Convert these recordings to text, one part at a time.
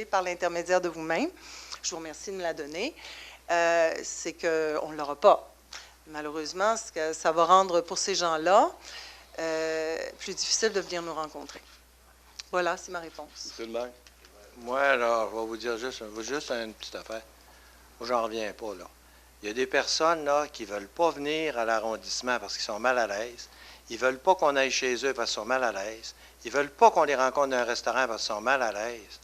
par l'intermédiaire de vous-même, je vous remercie de me la donner, c'est qu'on ne l'aura pas. Malheureusement, ça va rendre pour ces gens-là plus difficile de venir nous rencontrer. Voilà, c'est ma réponse. Monsieur le maire? Moi, alors, je vais vous dire juste une petite affaire. Moi, j'en reviens pas, là. Il y a des personnes, là, qui ne veulent pas venir à l'arrondissement parce qu'ils sont mal à l'aise. Ils ne veulent pas qu'on aille chez eux parce qu'ils sont mal à l'aise. Ils ne veulent pas qu'on les rencontre dans un restaurant parce qu'ils sont mal à l'aise.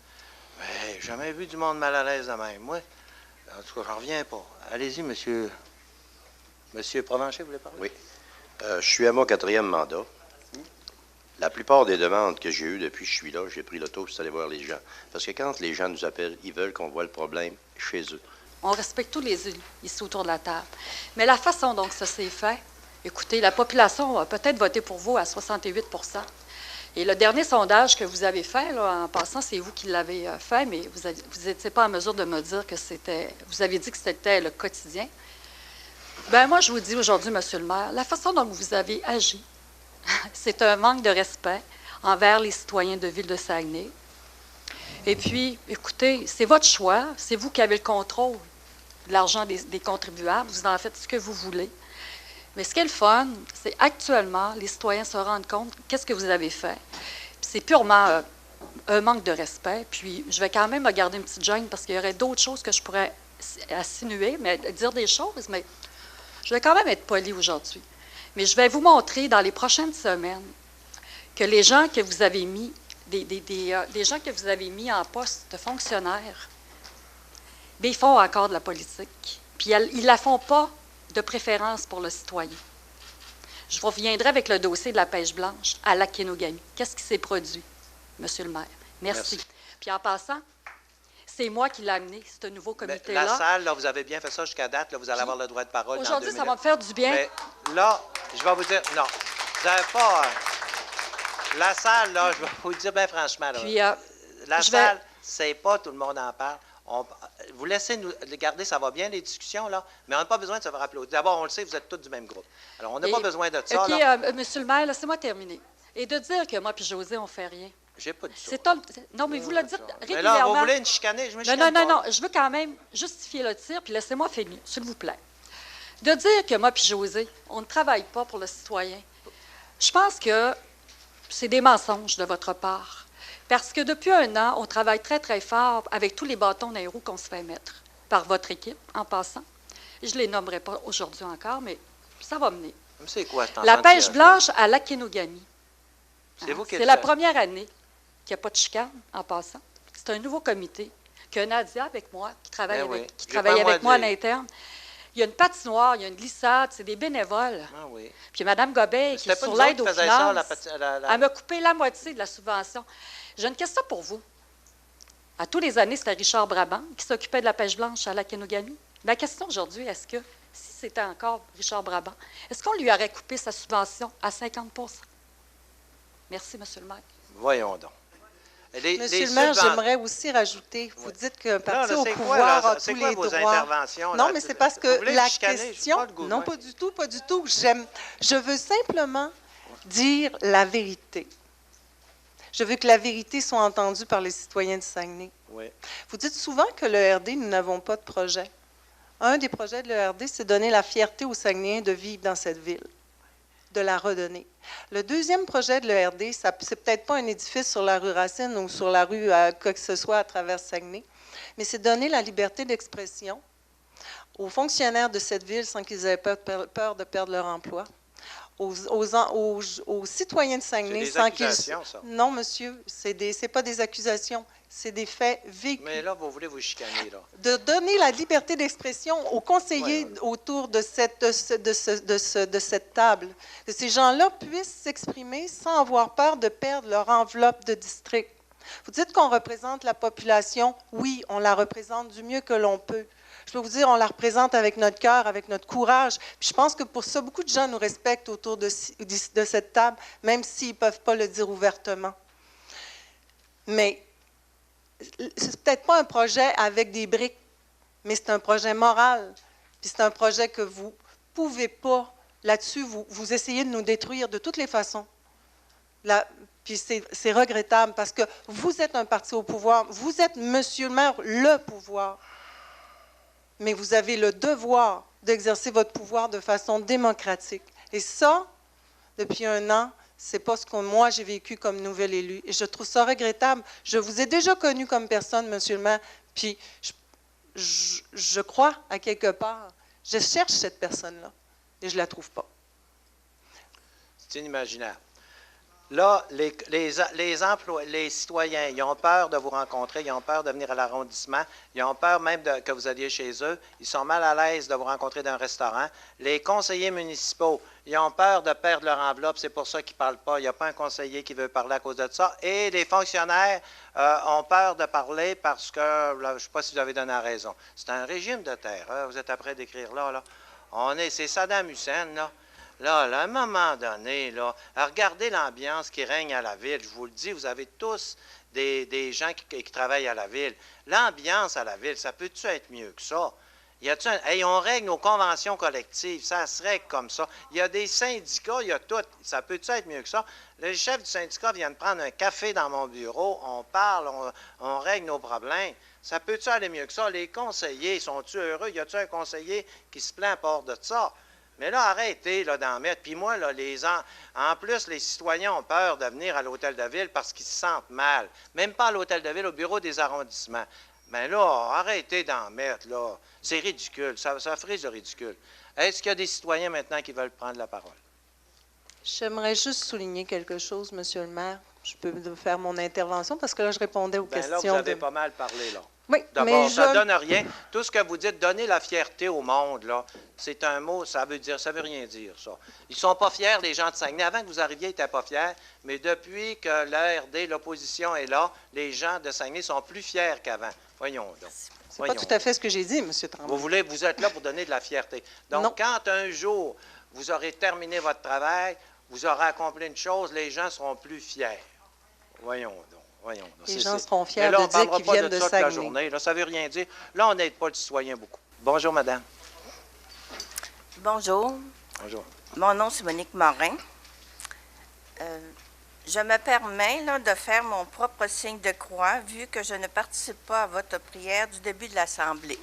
Mais j'ai jamais vu du monde mal à l'aise de même. Moi, en tout cas, j'en reviens pas. Allez-y, monsieur. Monsieur Provencher, vous voulez parler? Oui. Je suis à mon 4e mandat. La plupart des demandes que j'ai eues depuis que je suis là, j'ai pris l'auto pour aller voir les gens. Parce que quand les gens nous appellent, ils veulent qu'on voit le problème chez eux. On respecte tous les élus ici autour de la table. Mais la façon dont ça s'est fait, écoutez, la population a peut-être voté pour vous à 68 %. Et le dernier sondage que vous avez fait, là, en passant, c'est vous qui l'avez fait, mais vous n'étiez pas en mesure de me dire que c'était... Vous avez dit que c'était le quotidien. Bien, moi, je vous dis aujourd'hui, monsieur le maire, la façon dont vous avez agi, c'est un manque de respect envers les citoyens de Ville de Saguenay. Et puis, écoutez, c'est votre choix, c'est vous qui avez le contrôle de l'argent des contribuables, vous en faites ce que vous voulez. Mais ce qui est le fun, c'est actuellement, les citoyens se rendent compte qu'est-ce que vous avez fait. C'est purement un manque de respect. Puis, je vais quand même me garder une petite gêne parce qu'il y aurait d'autres choses que je pourrais insinuer, mais dire des choses, mais je vais quand même être polie aujourd'hui. Mais je vais vous montrer dans les prochaines semaines que les gens que vous avez mis, des gens que vous avez mis en poste de fonctionnaires, bien, ils font encore de la politique. Puis ils ne la font pas de préférence pour le citoyen. Je reviendrai avec le dossier de la pêche blanche à Lac-Kenogami. Qu'est-ce qui s'est produit, monsieur le maire? Merci. Puis en passant, c'est moi qui l'ai amené, ce nouveau comité-là. La salle, là, vous avez bien fait ça jusqu'à date. Là, vous allez avoir le droit de parole dans 2 minutes. Aujourd'hui, ça va me faire du bien. Mais là, je vais vous dire, non, vous n'avez pas... la salle, là, je vais vous dire bien franchement, là, Puis, la salle, c'est pas tout le monde en parle. Vous laissez nous garder, ça va bien, les discussions, là, mais on n'a pas besoin de se faire applaudir. D'abord, on le sait, vous êtes tous du même groupe. Alors, on n'a pas besoin de ça, là. Monsieur le maire, laissez-moi terminer. Et de dire que moi puis José, on ne fait rien. J'ai pas dit ça. Non, mais vous le dites régulièrement. Mais là, vous voulez une chicaner? Je me chicane pas. Non, je veux quand même justifier le tir, puis laissez-moi finir, s'il vous plaît. De dire que moi puis José, on ne travaille pas pour le citoyen, je pense que c'est des mensonges de votre part. Parce que depuis 1 an, on travaille très, très fort avec tous les bâtons dans les roues qu'on se fait mettre par votre équipe, en passant. Je ne les nommerai pas aujourd'hui encore, mais ça va venir. C'est quoi, la pêche blanche à Lac-Kenogami. C'est la première année qu'il n'y a pas de chicane, en passant. C'est un nouveau comité que Nadia, avec moi, qui travaille avec moi en interne. Il y a une patinoire, il y a une glissade, c'est des bénévoles. Ah oui. Puis Mme Gobet, qui est sur l'aide aux finances, elle m'a coupé la moitié de la subvention. J'ai une question pour vous. À tous les années, c'était Richard Brabant qui s'occupait de la pêche blanche à Lac-Kenogami. Ma question aujourd'hui, est-ce que, si c'était encore Richard Brabant, est-ce qu'on lui aurait coupé sa subvention à 50 %? Merci, M. le maire. Voyons donc. Monsieur le maire, j'aimerais aussi rajouter, vous dites qu'un parti au pouvoir a tous les droits. Interventions, non, là, mais c'est parce que la question... Non, pas du tout, pas du tout. Je veux simplement dire la vérité. Je veux que la vérité soit entendue par les citoyens de Saguenay. Oui. Vous dites souvent que l'ERD, nous n'avons pas de projet. Un des projets de l'ERD, c'est donner la fierté aux Saguenayens de vivre dans cette ville, de la redonner. Le deuxième projet de l'ERD, c'est peut-être pas un édifice sur la rue Racine ou sur la rue quoi que ce soit à travers Saguenay, mais c'est donner la liberté d'expression aux fonctionnaires de cette ville sans qu'ils aient peur de perdre leur emploi, aux citoyens de Saguenay sans qu'ils... Non, monsieur, c'est pas des accusations, c'est des faits vécus. Mais là, vous voulez vous chicaner, là. De donner la liberté d'expression aux conseillers autour de cette table, que ces gens-là puissent s'exprimer sans avoir peur de perdre leur enveloppe de district. Vous dites qu'on représente la population. Oui, on la représente du mieux que l'on peut. Je peux vous dire, on la représente avec notre cœur, avec notre courage. Puis je pense que pour ça, beaucoup de gens nous respectent autour de cette table, même s'ils ne peuvent pas le dire ouvertement. Mais c'est peut-être pas un projet avec des briques, mais c'est un projet moral. Puis c'est un projet que vous ne pouvez pas, là-dessus, vous essayez de nous détruire de toutes les façons. Puis c'est regrettable parce que vous êtes un parti au pouvoir, vous êtes, monsieur le maire, le pouvoir. Mais vous avez le devoir d'exercer votre pouvoir de façon démocratique. Et ça, depuis 1 an, c'est pas ce que moi j'ai vécu comme nouvel élu. Et je trouve ça regrettable. Je vous ai déjà connu comme personne, monsieur le maire, puis je crois, à quelque part, je cherche cette personne-là et je la trouve pas. C'est inimaginable. Là, les citoyens, ils ont peur de vous rencontrer, ils ont peur de venir à l'arrondissement, ils ont peur même que vous alliez chez eux, ils sont mal à l'aise de vous rencontrer dans un restaurant. Les conseillers municipaux, ils ont peur de perdre leur enveloppe, c'est pour ça qu'ils ne parlent pas. Il n'y a pas un conseiller qui veut parler à cause de ça. Et les fonctionnaires ont peur de parler parce que, là, je ne sais pas si vous avez donné la raison, c'est un régime de terre, hein, vous êtes après d'écrire là. C'est Saddam Hussein, là. Là, à un moment donné, là, regardez l'ambiance qui règne à la ville. Je vous le dis, vous avez tous des gens qui travaillent à la ville. L'ambiance à la ville, ça peut-tu être mieux que ça? On règle nos conventions collectives, ça se règle comme ça. Il y a des syndicats, il y a tout. Ça peut-tu être mieux que ça? Le chef du syndicat vient de prendre un café dans mon bureau, on parle, on règle nos problèmes. Ça peut-tu aller mieux que ça? Les conseillers, sont-tu heureux? Y a-t-il un conseiller qui se plaint pas de ça? Mais là, arrêtez là, d'en mettre. Puis moi, là, en plus, les citoyens ont peur de venir à l'hôtel de ville parce qu'ils se sentent mal. Même pas à l'hôtel de ville, au bureau des arrondissements. Mais là, arrêtez d'en mettre, là. C'est ridicule. Ça frise le ridicule. Est-ce qu'il y a des citoyens maintenant qui veulent prendre la parole? J'aimerais juste souligner quelque chose, monsieur le maire. Je peux faire mon intervention parce que là, je répondais aux questions. Là, vous avez pas mal parlé, là. Oui, d'abord, ça ne donne rien. Tout ce que vous dites, donner la fierté au monde, là, c'est un mot, ça veut rien dire, ça. Ils ne sont pas fiers, les gens de Saguenay. Avant que vous arriviez, ils n'étaient pas fiers, mais depuis que l'ARD, l'opposition est là, les gens de Saguenay sont plus fiers qu'avant. Voyons donc. C'est pas tout à fait ce que j'ai dit, M. Tremblay. Vous êtes là pour donner de la fierté. Donc, non. Quand un jour, vous aurez terminé votre travail, vous aurez accompli une chose, les gens seront plus fiers. Voyons donc. Les gens seront fiers de dire qu'ils viennent de Saguenay. La journée. Là, ça ne veut rien dire. Là, on n'aide pas le citoyen beaucoup. Bonjour, madame. Bonjour. Bonjour. Mon nom, c'est Monique Morin. Je me permets là, de faire mon propre signe de croix, vu que je ne participe pas à votre prière du début de l'Assemblée.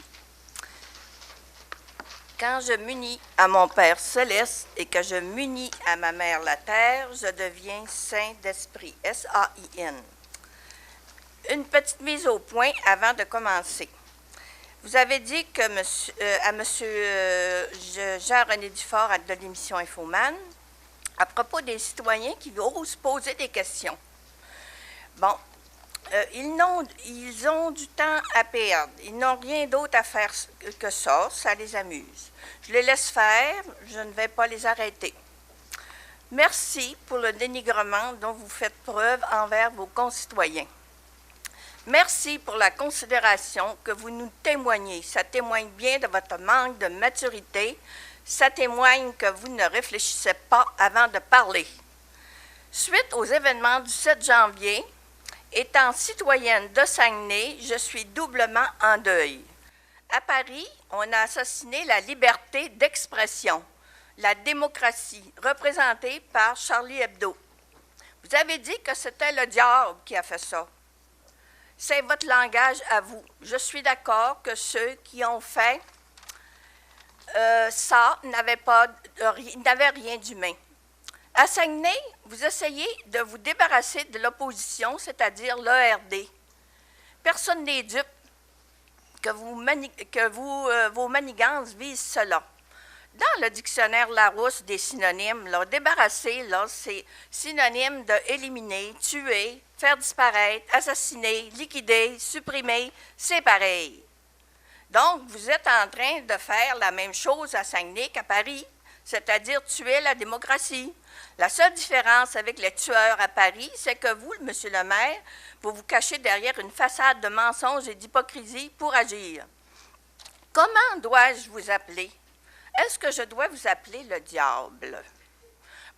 Quand je m'unis à mon Père céleste et que je m'unis à ma Mère la terre, je deviens saint d'esprit. S-A-I-N. Une petite mise au point avant de commencer. Vous avez dit que à M. Jean-René Dufort de l'émission Infoman, à propos des citoyens qui osent poser des questions. Bon, ils ont du temps à perdre. Ils n'ont rien d'autre à faire que ça les amuse. Je les laisse faire, je ne vais pas les arrêter. Merci pour le dénigrement dont vous faites preuve envers vos concitoyens. Merci pour la considération que vous nous témoignez. Ça témoigne bien de votre manque de maturité. Ça témoigne que vous ne réfléchissez pas avant de parler. Suite aux événements du 7 janvier, étant citoyenne de Saguenay, je suis doublement en deuil. À Paris, on a assassiné la liberté d'expression, la démocratie, représentée par Charlie Hebdo. Vous avez dit que c'était le diable qui a fait ça. C'est votre langage à vous. Je suis d'accord que ceux qui ont fait ça n'avaient rien d'humain. À Saguenay, vous essayez de vous débarrasser de l'opposition, c'est-à-dire l'ERD. Personne n'est dupe que vos manigances visent cela. Dans le dictionnaire Larousse des synonymes, là, débarrasser, là, c'est synonyme de éliminer, tuer, faire disparaître, assassiner, liquider, supprimer, c'est pareil. Donc, vous êtes en train de faire la même chose à Saguenay qu'à Paris, c'est-à-dire tuer la démocratie. La seule différence avec les tueurs à Paris, c'est que vous, monsieur le maire, vous vous cachez derrière une façade de mensonges et d'hypocrisie pour agir. Comment dois-je vous appeler? Est-ce que je dois vous appeler le diable?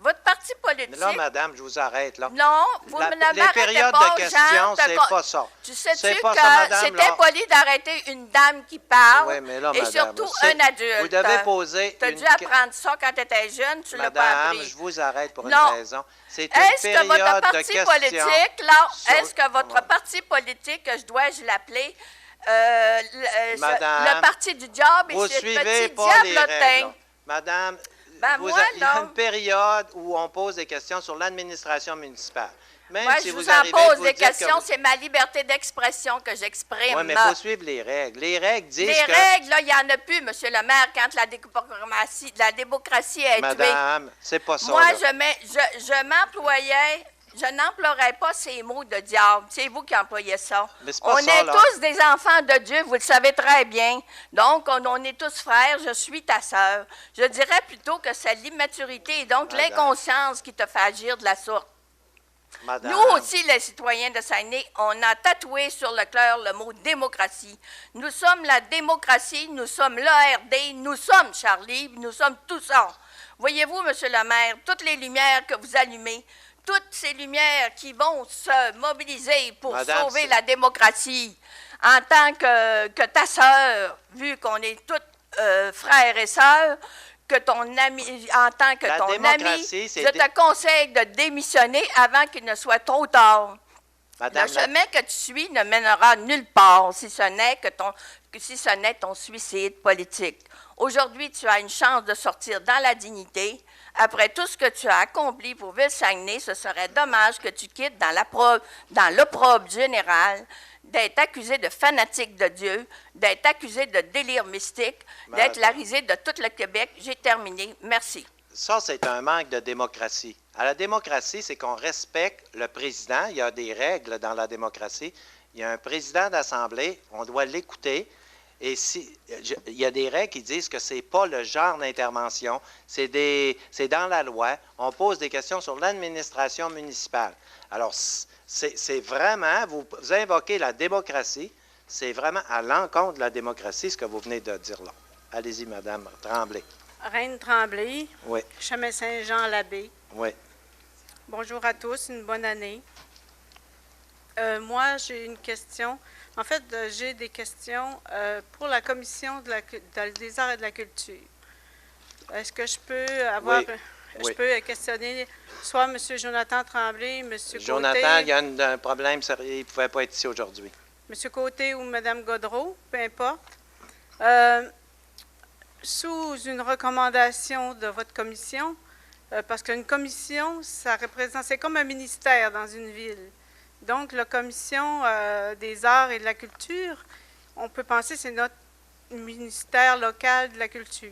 Votre parti politique... Mais là, madame, je vous arrête, là. Non, vous ne Les m'arrêtez périodes pas, de questions, c'est pas ça. Tu sais-tu C'est pas que ça, madame, c'est là. impoli d'arrêter une dame qui parle, Oui, mais là, et madame, surtout c'est- un adulte? Vous devez poser Tu as une... dû apprendre ça quand tu étais jeune, tu ne l'as pas Madame, appris. je vous arrête pour une Non. raison. C'est une Est-ce que votre période de parti questions. politique, là, sur- est-ce que votre Ouais. parti politique, dois-je l'appeler, Madame, le parti du diable et Vous ce suivez petit pas les diablotin? règles. Madame, Ben, vous moi, il y a là- une période où on pose des questions sur l'administration municipale. Même Moi, si je vous vous en arrivez, pose vous des dites que questions, vous- c'est ma liberté d'expression que j'exprime. Oui, mais il faut suivre les règles. Les règles disent Les que... règles, là, il n'y en a plus, Monsieur le maire, quand la démocratie est tuée. Madame, c'est pas ça. Moi, là. je n'emploierais pas ces mots de diable. C'est vous qui employez ça. Mais c'est pas On ça, est là. tous des enfants de Dieu, vous le savez très bien. Donc, on est tous frères, je suis ta sœur. Je dirais plutôt que c'est l'immaturité et donc Madame. l'inconscience qui te fait agir de la sorte. Madame, Nous aussi, les citoyens de Saguenay, on a tatoué sur le cœur le mot démocratie. Nous sommes la démocratie, nous sommes l'ARD, nous sommes Charlie, nous sommes tout ça. Voyez-vous, Monsieur le maire, toutes les lumières que vous allumez, toutes ces lumières qui vont se mobiliser pour Madame, sauver c'est- la démocratie, en tant que ta sœur, vu qu'on est toutes frères et sœurs, que ton ami, en tant que La ton ami, démocratie, c'est je te conseille de démissionner avant qu'il ne soit trop tard. Madame, Le chemin que tu suis ne mènera nulle part si ce n'est ton suicide politique. Aujourd'hui, tu as une chance de sortir dans la dignité. Après tout ce que tu as accompli pour Ville-Saguenay, ce serait dommage que tu quittes dans l'opprobre général, d'être accusé de fanatique de Dieu, d'être accusé de délire mystique, d'être la risée de tout le Québec. J'ai terminé. Merci. ça, c'est un manque de démocratie. À la démocratie, c'est qu'on respecte le président. Il y a des règles dans la démocratie. Il y a un président d'Assemblée, on doit l'écouter. Et il y a des règles qui disent que ce n'est pas le genre d'intervention, c'est dans la loi. On pose des questions sur l'administration municipale. Alors, c'est vraiment, vous invoquez la démocratie, c'est vraiment à l'encontre de la démocratie ce que vous venez de dire là. Allez-y, Madame Tremblay. Reine Tremblay, Oui, chemin Saint-Jean-l'Abbé. oui. Bonjour à tous, une bonne année. Moi, j'ai une question. En fait, j'ai des questions pour la commission des arts et de la culture. Est-ce que je peux avoir... Oui, Je oui. peux questionner soit M. Jonathan Tremblay, M. Jonathan, il y Côté, a un problème sérieux, il ne pouvait pas être ici aujourd'hui. M. Côté ou Mme Godreau, peu importe. Sous une recommandation de votre commission, parce qu'une commission, ça représente, c'est comme un ministère dans une ville. Donc, la commission des arts et de la culture, on peut penser que c'est notre ministère local de la culture.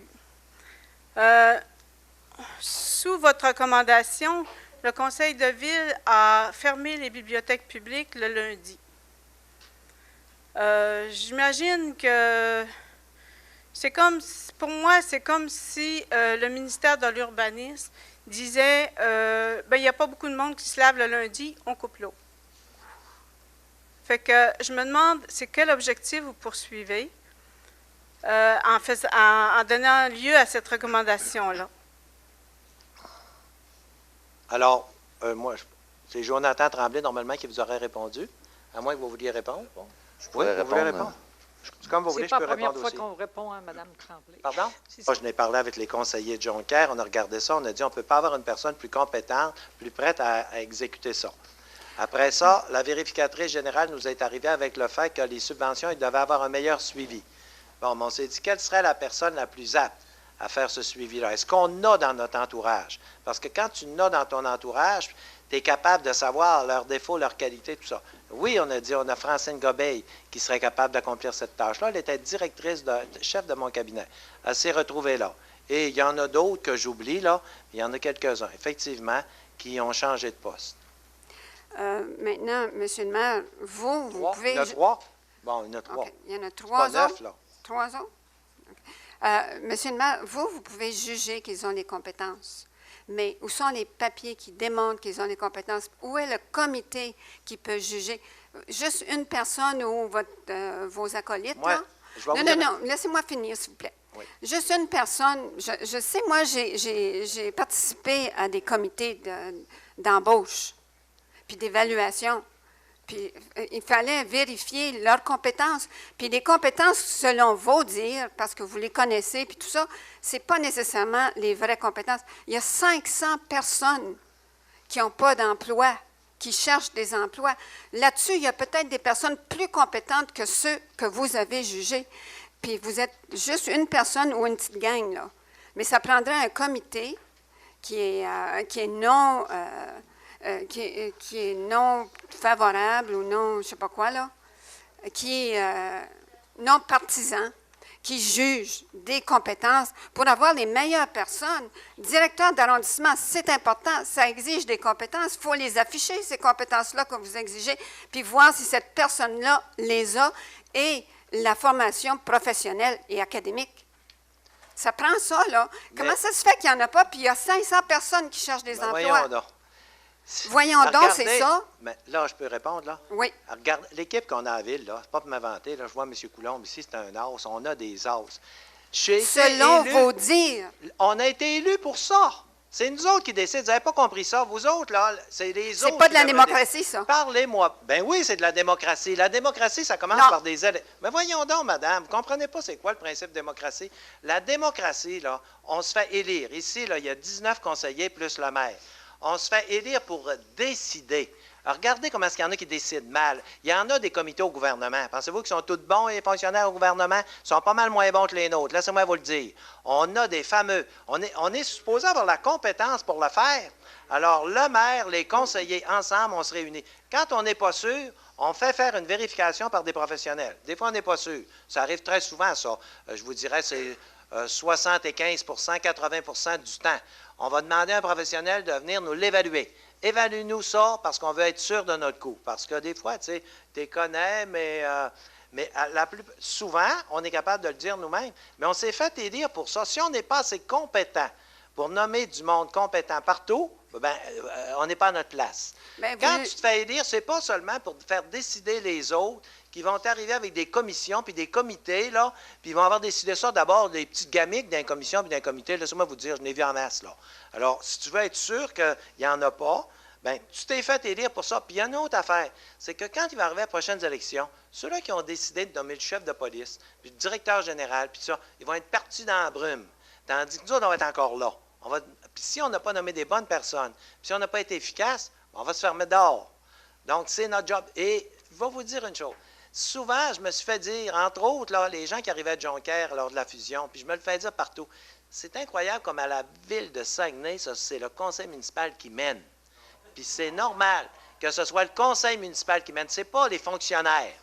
Sous votre recommandation, le conseil de ville a fermé les bibliothèques publiques le lundi. J'imagine que c'est comme, pour moi, c'est comme si le ministère de l'Urbanisme disait, ben, il n'y a pas beaucoup de monde qui se lave le lundi, on coupe l'eau. Fait que je me demande, c'est quel objectif vous poursuivez en donnant lieu à cette recommandation-là? Alors, moi, c'est Jonathan Tremblay, normalement, qui vous aurait répondu, à moins que vous vouliez répondre. Bon. Je pourrais vous voulez répondre. répondre? Comme vous voulez, C'est je pas peux la première répondre fois aussi. qu'on répond à Mme Tremblay. Pardon? C'est Moi, ça. je n'ai parlé avec les conseillers de Jonquière, on a regardé ça, on a dit on ne peut pas avoir une personne plus compétente, plus prête à exécuter ça. Après ça, la vérificatrice générale nous est arrivée avec le fait que les subventions, ils devaient avoir un meilleur suivi. Bon, mais on s'est dit, quelle serait la personne la plus apte à faire ce suivi-là? Est-ce qu'on a dans notre entourage? Parce que quand tu n'as dans ton entourage, tu es capable de savoir leurs défauts, leurs qualités, tout ça. Oui, on a Francine Gobeil qui serait capable d'accomplir cette tâche-là. Elle était directrice, chef de mon cabinet. Elle s'est retrouvée là. Et il y en a d'autres que j'oublie, là. Il y en a quelques-uns, effectivement, qui ont changé de poste. Maintenant, M. le maire, vous Trois? pouvez... Il y en a trois? Bon, il y en a trois. OK. Il y en a C'est pas trois neuf, autres. là. Trois autres? OK. Monsieur le maire, vous pouvez juger qu'ils ont des compétences. Mais où sont les papiers qui démontrent qu'ils ont des compétences? Où est le comité qui peut juger? Juste une personne ou vos acolytes, Moi, là? je vais vous Non, dire- non, non, laissez-moi finir, s'il vous plaît. Oui. Oui. Juste une personne, je sais, moi, j'ai participé à des comités d'embauche, puis d'évaluation. Puis il fallait vérifier leurs compétences. Puis les compétences, selon vos dires, parce que vous les connaissez, puis tout ça, ce n'est pas nécessairement les vraies compétences. Il y a 500 personnes qui n'ont pas d'emploi, qui cherchent des emplois. Là-dessus, il y a peut-être des personnes plus compétentes que ceux que vous avez jugés. Puis vous êtes juste une personne ou une petite gang, là. Mais ça prendrait un comité qui est non favorable ou non, je ne sais pas quoi, là, qui est non partisan, qui juge des compétences pour avoir les meilleures personnes. Directeur d'arrondissement, c'est important, ça exige des compétences. Il faut les afficher, ces compétences-là que vous exigez, puis voir si cette personne-là les a et la formation professionnelle et académique. Ça prend ça, là. Comment ça se fait qu'il n'y en a pas, puis il y a 500 personnes qui cherchent des emplois? Voyons donc. Voyons donc, c'est ça? Mais là, je peux répondre, là? Oui. Regarde, l'équipe qu'on a à Ville, là, c'est pas pour m'inventer, là, je vois M. Coulombe ici, c'est un as, on a des as. Selon vos dires. On a été élus pour ça. C'est nous autres qui décident. Vous n'avez pas compris ça. Vous autres, là, c'est les autres. C'est pas de la démocratie, ça. Parlez-moi. Ben oui, c'est de la démocratie. La démocratie, ça commence par des élections. Mais voyons donc, madame, vous ne comprenez pas c'est quoi le principe de démocratie? La démocratie, là, on se fait élire. Ici, là, il y a 19 conseillers plus le maire. On se fait élire pour décider. Alors, regardez comment est-ce qu'il y en a qui décident mal. Il y en a des comités au gouvernement. Pensez-vous qu'ils sont tous bons, les fonctionnaires au gouvernement? Ils sont pas mal moins bons que les nôtres. Laissez-moi vous le dire. On a des fameux... On est supposé avoir la compétence pour le faire. Alors, le maire, les conseillers, ensemble, on se réunit. Quand on n'est pas sûr, on fait faire une vérification par des professionnels. Des fois, on n'est pas sûr. Ça arrive très souvent, ça. Je vous dirais, c'est 75 80 du temps. On va demander à un professionnel de venir nous l'évaluer. Évalue-nous ça parce qu'on veut être sûr de notre coup. Parce que des fois, tu sais, tu les connais, mais souvent, on est capable de le dire nous-mêmes. Mais on s'est fait élire pour ça. Si on n'est pas assez compétent pour nommer du monde compétent partout, ben, on n'est pas à notre place. Quand tu te fais élire, ce n'est pas seulement pour faire décider les autres qui vont arriver avec des commissions puis des comités, là, puis ils vont avoir décidé ça d'abord des petites gamiques d'une commission puis d'un comité. Laissez-moi vous dire, je n'ai vu en masse, là. Alors, si tu veux être sûr qu'il n'y en a pas, bien, tu t'es fait élire pour ça. Puis il y a une autre affaire, c'est que quand il va arriver à les prochaines élections, ceux-là qui ont décidé de nommer le chef de police, puis le directeur général, puis ça, ils vont être partis dans la brume. Tandis que nous autres, on va être encore là. Puis si on n'a pas nommé des bonnes personnes, puis si on n'a pas été efficace, on va se faire mettre dehors. Donc, c'est notre job. Et je vais vous dire une chose. Souvent, je me suis fait dire, entre autres, là, les gens qui arrivaient de Jonquière lors de la fusion, puis je me le fais dire partout, c'est incroyable comme à la ville de Saguenay, ça, c'est le conseil municipal qui mène. Puis c'est normal que ce soit le conseil municipal qui mène. Ce n'est pas les fonctionnaires.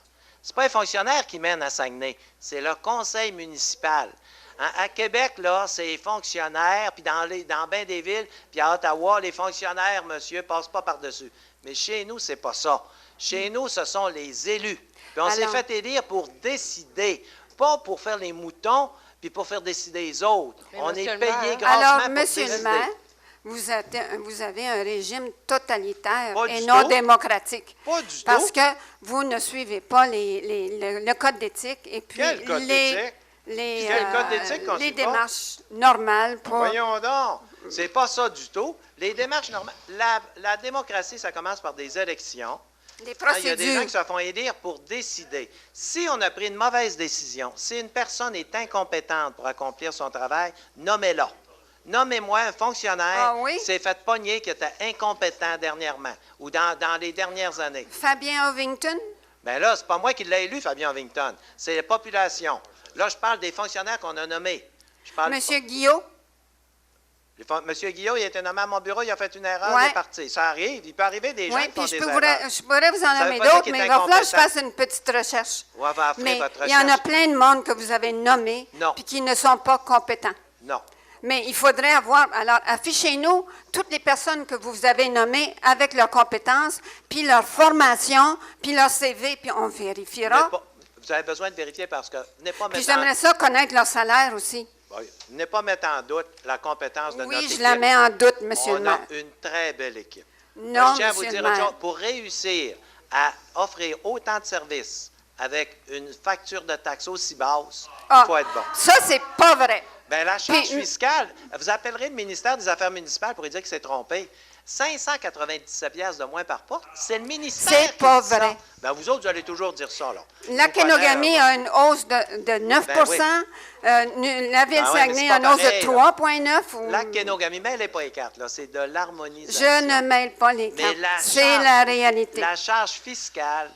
Ce n'est pas les fonctionnaires qui mènent à Saguenay, c'est le conseil municipal. À Québec, là, c'est les fonctionnaires, puis dans bien des villes, puis à Ottawa, les fonctionnaires, monsieur, ne passent pas par-dessus. Mais chez nous, c'est pas ça. Chez nous, ce sont les élus. Puis on s'est fait élire pour décider, pas pour faire les moutons, puis pour faire décider les autres. Mais on est monsieur payé le maire. grassement Alors, pour monsieur décider. le maire, vous avez un régime totalitaire Pas et du non tout. démocratique. Pas du Parce tout. que vous ne suivez pas le code d'éthique et puis Quel code d'éthique? Quel code d'éthique qu'on les suit pas? démarches normales pour... Voyons donc, c'est pas ça du tout. Les démarches normales, la démocratie, ça commence par des élections. Les Il y a des gens procédures. qui se font élire pour décider. Si on a pris une mauvaise décision, si une personne est incompétente pour accomplir son travail, nommez-la. Nommez-moi un fonctionnaire qui s'est fait pogner qui était incompétent dernièrement ou dans les dernières années. Fabien Ovington? Bien là, c'est pas moi qui l'ai élu, Fabien Ovington. C'est la population. Là, je parle des fonctionnaires qu'on a nommés. Monsieur Guillot? Monsieur Guillot, il a été nommé à mon bureau, il a fait une erreur, Ouais. il est parti. Ça arrive. Il peut arriver des gens Oui, qui font puis des je erreurs. pourrais vous en Ça veut nommer pas dire d'autres, qu'il mais est il va falloir que je incompétent. fasse une petite recherche. On va faire Mais votre il y en a recherche. plein de monde que vous avez nommés Non. puis qui ne sont pas compétents. Non. Mais il faudrait avoir... Alors, affichez-nous toutes les personnes que vous avez nommées avec leurs compétences, puis leur formation, puis leur CV, puis on vérifiera. Vous avez besoin de vérifier parce que n'est pas Puis mettre en... j'aimerais ça connaître leur salaire aussi. Oui. Ne pas mettre en doute la compétence de notre Oui, équipe. je la mets en doute, monsieur le On maire. a une très belle équipe. Non, je tiens à vous monsieur dire le une maire. chose. Pour réussir à offrir autant de services avec une facture de taxe aussi basse, Ah, il faut être bon. Ça, c'est pas vrai. Bien, la charge Puis- fiscale, vous appellerez le ministère des Affaires municipales pour lui dire qu'il s'est trompé. 597 piastres de moins par porte, c'est le ministère C'est qui pas dit ça. vrai. Ben, vous autres, vous allez toujours dire ça, là. La Je vous Kenogami connais, a une hausse de 9 Ben oui. La ville Ben ouais, mais Saguenay c'est a une pas hausse de pareil, là. 3,9. La Kenogami, mais elle n'est pas écarte, là. C'est de l'harmonisation. Je ne mêle pas les Mais cartes. la C'est charge- la réalité. La charge fiscale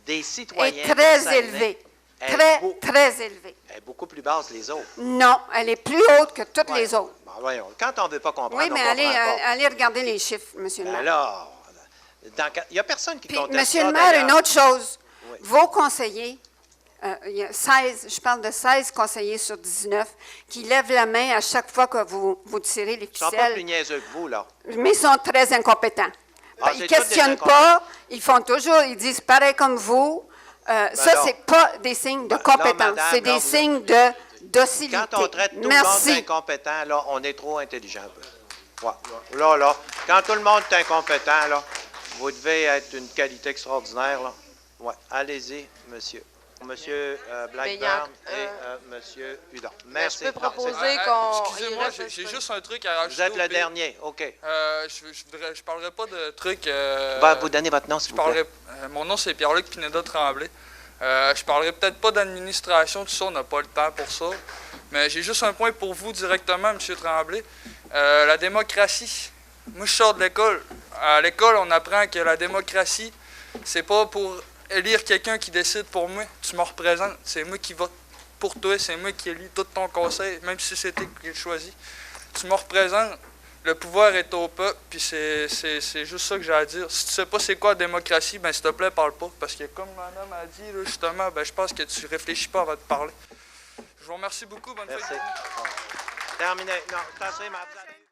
des citoyens Est très de Saguenay élevée. est Très élevée. est beaucoup plus basse que les autres. Non, elle est plus haute que toutes Ouais. les autres. Ben, voyons, quand on ne veut pas comprendre, Oui, mais on comprend pas. allez regarder les chiffres, M. le Ben maire. là, il n'y a personne qui Puis, conteste Monsieur ça, le maire, d'ailleurs. une autre chose. Oui. Vos conseillers, il y a 16, je parle de 16 conseillers sur 19, qui lèvent la main à chaque fois que vous tirez les Ils ne sont pas ficelles, plus niaiseux que vous, là. mais ils sont très incompétents. Ah, Ils c'est ne tous des questionnent incompétents. pas, ils font toujours, ils disent pareil comme vous. Ça, non. c'est pas des signes de Ben, non, compétence, madame, c'est des non, vous- signes de docilité. Quand on traite tout le monde Merci. d'incompétent, là, on est trop intelligent. Ouais. Là, quand tout le monde est incompétent, là, vous devez être une qualité extraordinaire, là. Ouais. Allez-y, monsieur. Monsieur Blackburn et monsieur Hudon. Merci. Je peux Non, c'est- proposer qu'on... Excusez-moi, il reste- j'ai juste un truc à rajouter. Vous êtes au le pire. dernier, OK. Je parlerai pas de trucs. Vous donnez votre nom, s'il je vous plaît. parlerai, mon nom, c'est Pierre-Luc Pineda-Tremblay. Je parlerai peut-être pas d'administration, tout ça, on n'a pas le temps pour ça. Mais j'ai juste un point pour vous directement, M. Tremblay. La démocratie. Moi, je sors de l'école. À l'école, on apprend que la démocratie, c'est pas pour élire quelqu'un qui décide pour moi. Tu me représentes. C'est moi qui vote pour toi. C'est moi qui élis tout ton conseil, même si c'était qui le choisit. Tu me représentes. Le pouvoir est au peuple, puis c'est juste ça que j'ai à dire. Si tu sais pas c'est quoi la démocratie, ben s'il te plaît, parle pas. Parce que comme madame a dit, là, justement, ben je pense que tu réfléchis pas avant de parler. Je vous remercie beaucoup. Bonne Merci. fête. Terminé. Non, c'est assez, mais vous allez-